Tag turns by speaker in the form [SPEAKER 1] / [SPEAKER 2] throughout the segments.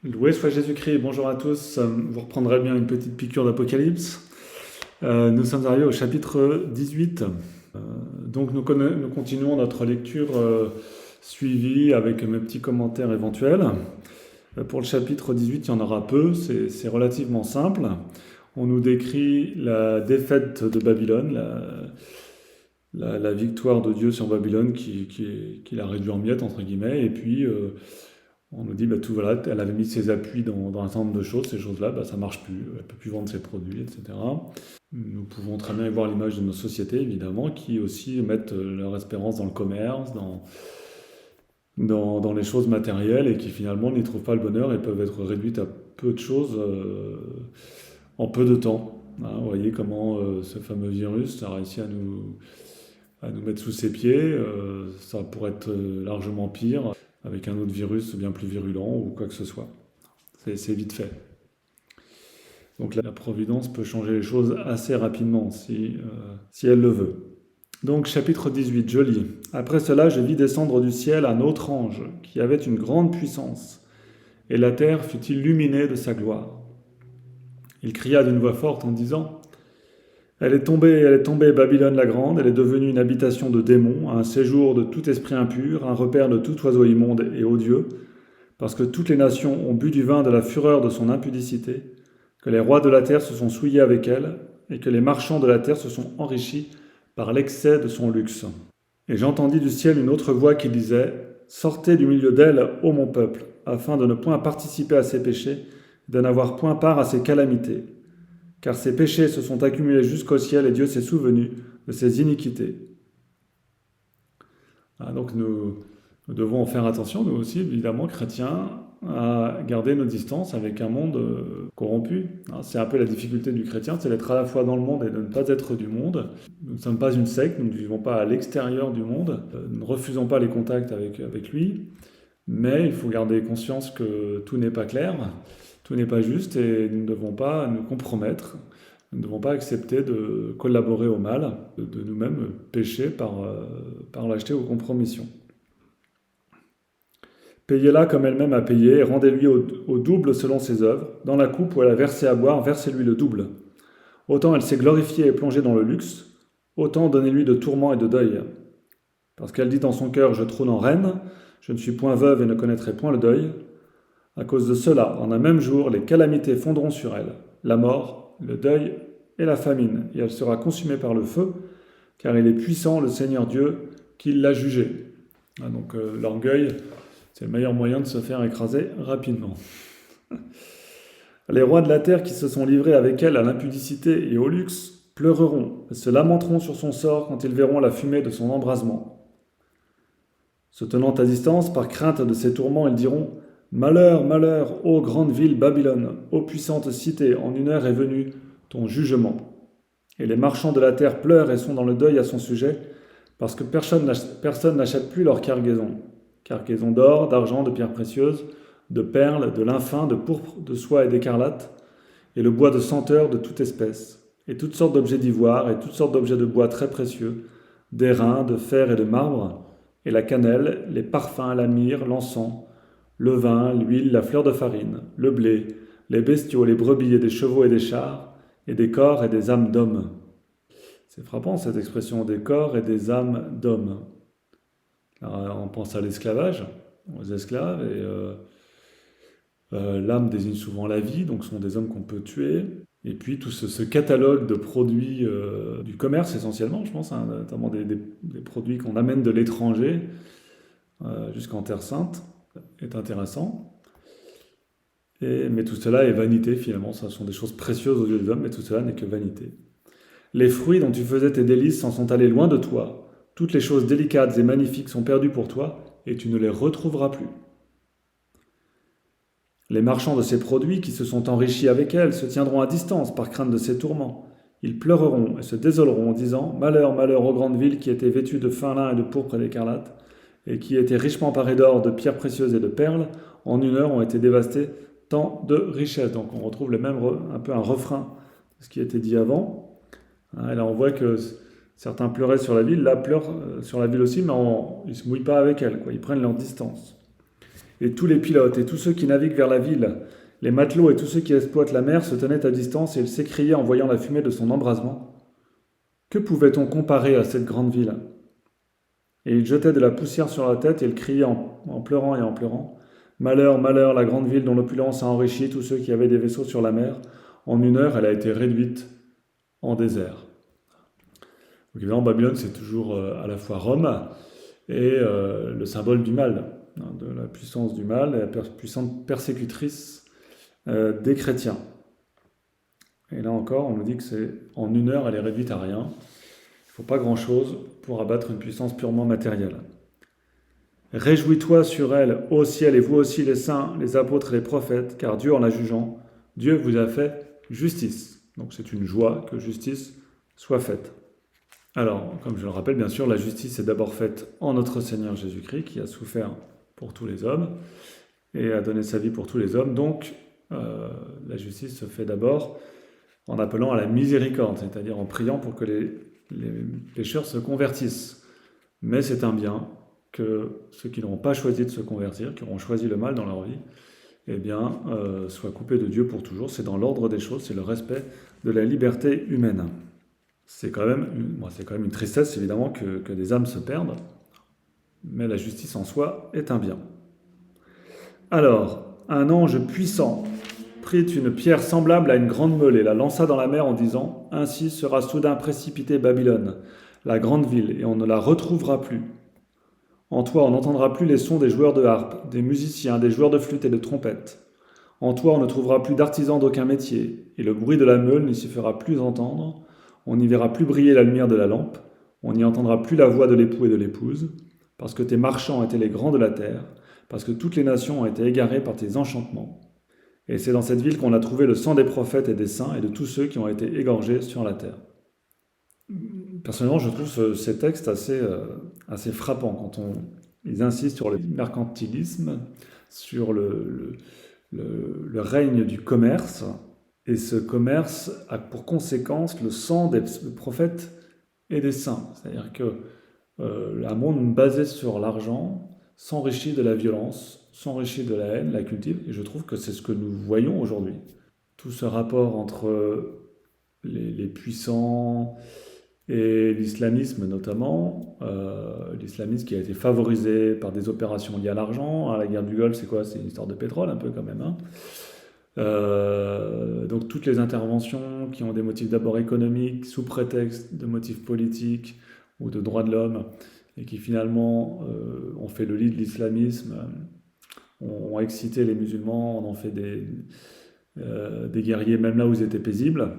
[SPEAKER 1] Loué soit Jésus-Christ, bonjour à tous. Vous reprendrez bien une petite piqûre d'Apocalypse. Nous sommes arrivés au chapitre 18. Donc nous continuons notre lecture suivie avec mes petits commentaires éventuels. Pour le chapitre 18, il y en aura peu, c'est relativement simple. On nous décrit la défaite de Babylone, la victoire de Dieu sur Babylone qui l'a réduit en miettes, entre guillemets, et puis on nous dit, bah, tout, voilà, elle avait mis ses appuis dans un certain nombre de choses, ces choses-là, bah, ça marche plus, elle peut plus vendre ses produits, etc. Nous pouvons très bien voir l'image de nos sociétés, évidemment, qui aussi mettent leur espérance dans le commerce, dans les choses matérielles, et qui finalement n'y trouvent pas le bonheur et peuvent être réduites à peu de choses en peu de temps. Hein, vous voyez comment ce fameux virus a réussi à nous mettre sous ses pieds. Ça pourrait être largement pire avec un autre virus bien plus virulent ou quoi que ce soit. C'est vite fait. Donc la Providence peut changer les choses assez rapidement si elle le veut. Donc chapitre 18, je lis. Après cela, je vis descendre du ciel un autre ange qui avait une grande puissance, et la terre fut illuminée de sa gloire. Il cria d'une voix forte en disant: elle est tombée, Babylone la grande, elle est devenue une habitation de démons, un séjour de tout esprit impur, un repère de tout oiseau immonde et odieux, parce que toutes les nations ont bu du vin de la fureur de son impudicité, que les rois de la terre se sont souillés avec elle, et que les marchands de la terre se sont enrichis par l'excès de son luxe. Et j'entendis du ciel une autre voix qui disait: sortez du milieu d'elle, ô mon peuple, afin de ne point participer à ses péchés, de n'avoir point part à ses calamités. Car ses péchés se sont accumulés jusqu'au ciel et Dieu s'est souvenu de ses iniquités. Ah, donc nous devons faire attention, nous aussi, évidemment, chrétiens, à garder nos distances avec un monde corrompu. Hein, c'est un peu la difficulté du chrétien, c'est d'être à la fois dans le monde et de ne pas être du monde. Nous ne sommes pas une secte, nous ne vivons pas à l'extérieur du monde, nous ne refusons pas les contacts avec lui, mais il faut garder conscience que tout n'est pas clair, tout n'est pas juste et nous ne devons pas nous compromettre. Nous ne devons pas accepter de collaborer au mal, de nous-mêmes pécher par lâcheté ou compromission. Payez-la comme elle-même a payé, et rendez-lui au double selon ses œuvres. Dans la coupe où elle a versé à boire, versez-lui le double. Autant elle s'est glorifiée et plongée dans le luxe, autant donnez-lui de tourments et de deuil. Parce qu'elle dit dans son cœur: je trône en reine, je ne suis point veuve et ne connaîtrai point le deuil. À cause de cela, en un même jour, les calamités fondront sur elle, la mort, le deuil et la famine, et elle sera consumée par le feu, car il est puissant, le Seigneur Dieu, qui l'a jugée. Ah, donc l'orgueil, c'est le meilleur moyen de se faire écraser rapidement. Les rois de la terre qui se sont livrés avec elle à l'impudicité et au luxe pleureront et se lamenteront sur son sort quand ils verront la fumée de son embrasement. Se tenant à distance, par crainte de ses tourments, ils diront: malheur, malheur, ô grande ville Babylone, ô puissante cité, en une heure est venu ton jugement. Et les marchands de la terre pleurent et sont dans le deuil à son sujet, parce que personne n'achète plus leur cargaison d'or, d'argent, de pierres précieuses, de perles, de lin fin, de pourpre, de soie et d'écarlate, et le bois de senteur de toute espèce, et toutes sortes d'objets d'ivoire, et toutes sortes d'objets de bois très précieux, d'airain, de fer et de marbre, et la cannelle, les parfums, la myrrhe, l'encens, le vin, l'huile, la fleur de farine, le blé, les bestiaux, les brebis et des chevaux et des chars, et des corps et des âmes d'hommes. C'est frappant cette expression, des corps et des âmes d'hommes. On pense à l'esclavage, aux esclaves, et l'âme désigne souvent la vie, donc ce sont des hommes qu'on peut tuer. Et puis tout ce catalogue de produits du commerce essentiellement, je pense, hein, notamment des produits qu'on amène de l'étranger jusqu'en Terre Sainte, est intéressant. Mais tout cela est vanité finalement, ce sont des choses précieuses aux yeux des hommes, mais tout cela n'est que vanité. Les fruits dont tu faisais tes délices s'en sont allés loin de toi, toutes les choses délicates et magnifiques sont perdues pour toi, et tu ne les retrouveras plus. Les marchands de ces produits qui se sont enrichis avec elle se tiendront à distance par crainte de ses tourments. Ils pleureront et se désoleront en disant: malheur, malheur aux grandes villes qui étaient vêtues de fin lin et de pourpre et d'écarlate, et qui étaient richement parées d'or, de pierres précieuses et de perles, en une heure ont été dévastées tant de richesses. Donc on retrouve un peu un refrain de ce qui a été dit avant. Et là on voit que certains pleuraient sur la ville, là pleurent sur la ville aussi, mais ils ne se mouillent pas avec elle, quoi. Ils prennent leur distance. et tous les pilotes, et tous ceux qui naviguent vers la ville, les matelots et tous ceux qui exploitent la mer se tenaient à distance, et ils s'écriaient en voyant la fumée de son embrasement. Que pouvait-on comparer à cette grande ville? Et ils jetaient de la poussière sur la tête, et ils criaient en pleurant et en pleurant. Malheur, malheur, la grande ville dont l'opulence a enrichi tous ceux qui avaient des vaisseaux sur la mer. En 1 heure, elle a été réduite en désert. Donc évidemment, Babylone, c'est toujours à la fois Rome et le symbole du mal, hein, de la puissance du mal et la puissante persécutrice des chrétiens. Et là encore, on nous dit que c'est en 1 heure, elle est réduite à rien. Il ne faut pas grand-chose pour abattre une puissance purement matérielle. Réjouis-toi sur elle, ô ciel, et vous aussi les saints, les apôtres et les prophètes, car Dieu, en la jugeant, Dieu vous a fait justice. Donc c'est une joie que justice soit faite. Alors, comme je le rappelle, bien sûr, la justice est d'abord faite en notre Seigneur Jésus-Christ, qui a souffert pour tous les hommes et a donné sa vie pour tous les hommes. Donc, la justice se fait d'abord en appelant à la miséricorde, c'est-à-dire en priant pour que les pécheurs se convertissent. Mais c'est un bien que ceux qui n'auront pas choisi de se convertir, qui auront choisi le mal dans leur vie, eh bien, soient coupés de Dieu pour toujours. C'est dans l'ordre des choses, c'est le respect de la liberté humaine. C'est quand même une tristesse, évidemment, que des âmes se perdent, mais la justice en soi est un bien. Alors, un ange puissant prit une pierre semblable à une grande meule et la lança dans la mer en disant « Ainsi sera soudain précipitée Babylone, la grande ville, et on ne la retrouvera plus. En toi, on n'entendra plus les sons des joueurs de harpe, des musiciens, des joueurs de flûte et de trompette. En toi, on ne trouvera plus d'artisans d'aucun métier, et le bruit de la meule n'y se fera plus entendre. On n'y verra plus briller la lumière de la lampe, on n'y entendra plus la voix de l'époux et de l'épouse, parce que tes marchands étaient les grands de la terre, parce que toutes les nations ont été égarées par tes enchantements. Et c'est dans cette ville qu'on a trouvé le sang des prophètes et des saints et de tous ceux qui ont été égorgés sur la terre. » Personnellement, je trouve ces textes assez frappants quand ils insistent sur le mercantilisme, sur le règne du commerce. Et ce commerce a pour conséquence le sang des prophètes et des saints. C'est-à-dire qu'un monde basé sur l'argent s'enrichit de la violence, s'enrichit de la haine, la cultive. Et je trouve que c'est ce que nous voyons aujourd'hui. Tout ce rapport entre les puissants et l'islamisme notamment, l'islamisme qui a été favorisé par des opérations liées à l'argent. La guerre du Golfe, c'est quoi? C'est une histoire de pétrole un peu quand même, hein. Donc toutes les interventions qui ont des motifs d'abord économiques, sous prétexte de motifs politiques ou de droits de l'homme, et qui finalement ont fait le lit de l'islamisme, ont excité les musulmans, on en fait des guerriers même là où ils étaient paisibles.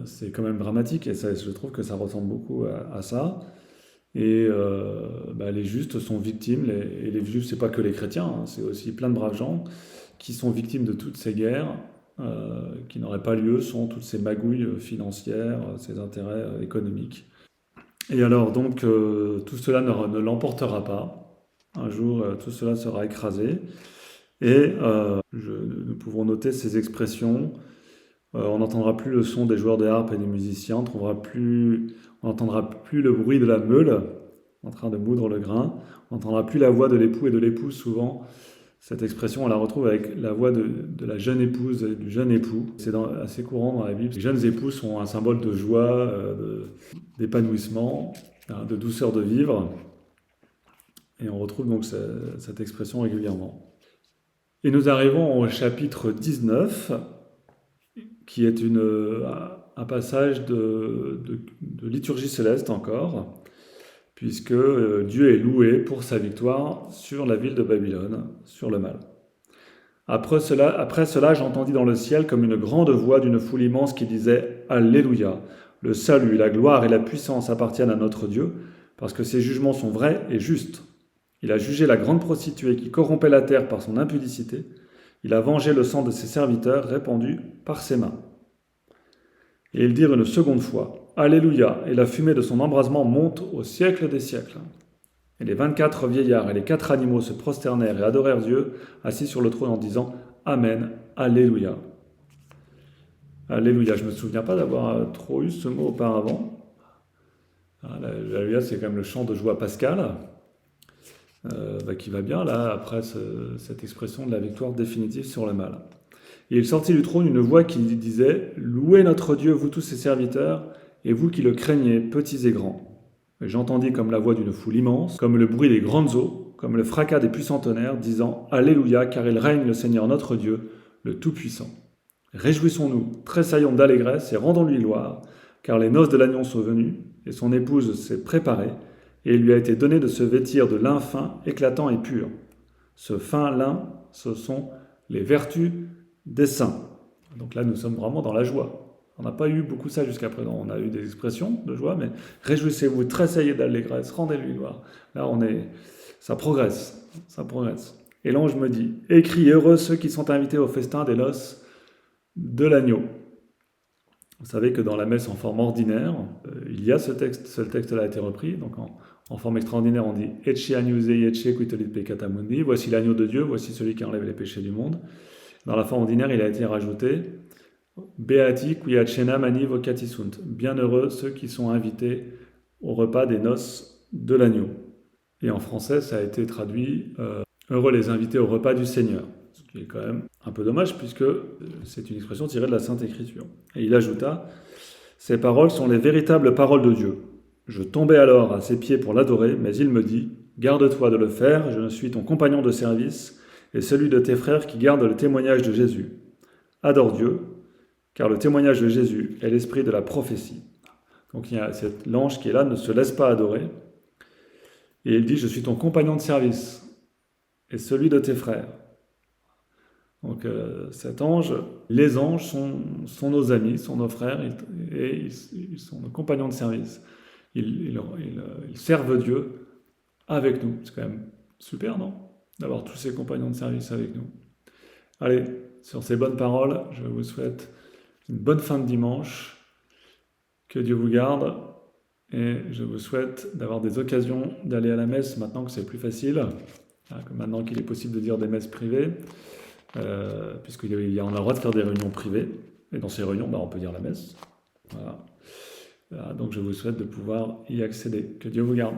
[SPEAKER 1] C'est quand même dramatique, et ça, je trouve que ça ressemble beaucoup à ça. Et les justes sont victimes, et les justes, c'est pas que les chrétiens, hein, c'est aussi plein de braves gens qui sont victimes de toutes ces guerres qui n'auraient pas lieu sans toutes ces magouilles financières, ces intérêts économiques. Et alors donc tout cela ne l'emportera pas. Un jour, tout cela sera écrasé. Et nous pouvons noter ces expressions. On n'entendra plus le son des joueurs de harpe et des musiciens, on n'entendra plus le bruit de la meule en train de moudre le grain, on n'entendra plus la voix de l'époux et de l'épouse. Souvent, cette expression, on la retrouve avec la voix de la jeune épouse et du jeune époux. C'est assez courant dans la Bible. Les jeunes époux sont un symbole de joie, d'épanouissement, hein, de douceur de vivre. Et on retrouve donc cette expression régulièrement. Et nous arrivons au chapitre 19, qui est un passage de liturgie céleste encore, puisque Dieu est loué pour sa victoire sur la ville de Babylone, sur le mal. Après cela, j'entendis dans le ciel comme une grande voix d'une foule immense qui disait « Alléluia ! Le salut, la gloire et la puissance appartiennent à notre Dieu, parce que ses jugements sont vrais et justes. Il a jugé la grande prostituée qui corrompait la terre par son impudicité. Il a vengé le sang de ses serviteurs répandu par ses mains. » Et ils dirent une seconde fois « Alléluia ! Et la fumée de son embrasement monte au siècle des siècles. » Et les 24 vieillards et les 4 animaux se prosternèrent et adorèrent Dieu, assis sur le trône en disant « Amen, Alléluia !» Alléluia, je ne me souviens pas d'avoir trop eu ce mot auparavant. L'Alléluia, c'est quand même le chant de joie pascal. qui va bien, là, après cette expression de la victoire définitive sur le mal. Et il sortit du trône une voix qui disait « Louez notre Dieu, vous tous ses serviteurs, et vous qui le craignez, petits et grands. » Et j'entendis comme la voix d'une foule immense, comme le bruit des grandes eaux, comme le fracas des puissants tonnerres, disant « Alléluia, car il règne le Seigneur notre Dieu, le Tout-Puissant. Réjouissons-nous, tressaillons d'allégresse et rendons-lui gloire, car les noces de l'agneau sont venues, et son épouse s'est préparée, et il lui a été donné de se vêtir de lin fin, éclatant et pur. Ce fin lin, ce sont les vertus des saints. » Donc là, nous sommes vraiment dans la joie. On n'a pas eu beaucoup ça jusqu'à présent. On a eu des expressions de joie, mais réjouissez-vous, tressaillez d'allégresse, rendez-lui gloire. Là, ça progresse, ça progresse. Et l'ange me dit, écris heureux ceux qui sont invités au festin des noces de l'agneau. Vous savez que dans la messe en forme ordinaire, il y a ce texte-là a été repris, donc en forme extraordinaire, on dit Ecce agnusei ecce qui tollit peccata mundi, voici l'agneau de Dieu, voici celui qui enlève les péchés du monde. Dans la forme ordinaire, il a été rajouté Beati qui a cena mani vocati sunt. Bienheureux ceux qui sont invités au repas des noces de l'agneau. Et en français, ça a été traduit Heureux les invités au repas du Seigneur. Ce qui est quand même un peu dommage puisque c'est une expression tirée de la Sainte Écriture. Et il ajouta Ces paroles sont les véritables paroles de Dieu. Je tombai alors à ses pieds pour l'adorer, mais il me dit Garde-toi de le faire, je ne suis ton compagnon de service et celui de tes frères qui gardent le témoignage de Jésus. Adore Dieu, car le témoignage de Jésus est l'esprit de la prophétie. Donc il y a l'ange qui est là, ne se laisse pas adorer. Et il dit, je suis ton compagnon de service et celui de tes frères. Donc cet ange, les anges sont nos amis, sont nos frères, et ils sont nos compagnons de service. Ils servent Dieu avec nous. C'est quand même super, non ? D'avoir tous ces compagnons de service avec nous. Allez, sur ces bonnes paroles, je vous souhaite une bonne fin de dimanche, que Dieu vous garde, et je vous souhaite d'avoir des occasions d'aller à la messe maintenant que c'est plus facile, maintenant qu'il est possible de dire des messes privées, puisqu'on a le droit de faire des réunions privées, et dans ces réunions, on peut dire la messe. Voilà. Donc je vous souhaite de pouvoir y accéder. Que Dieu vous garde.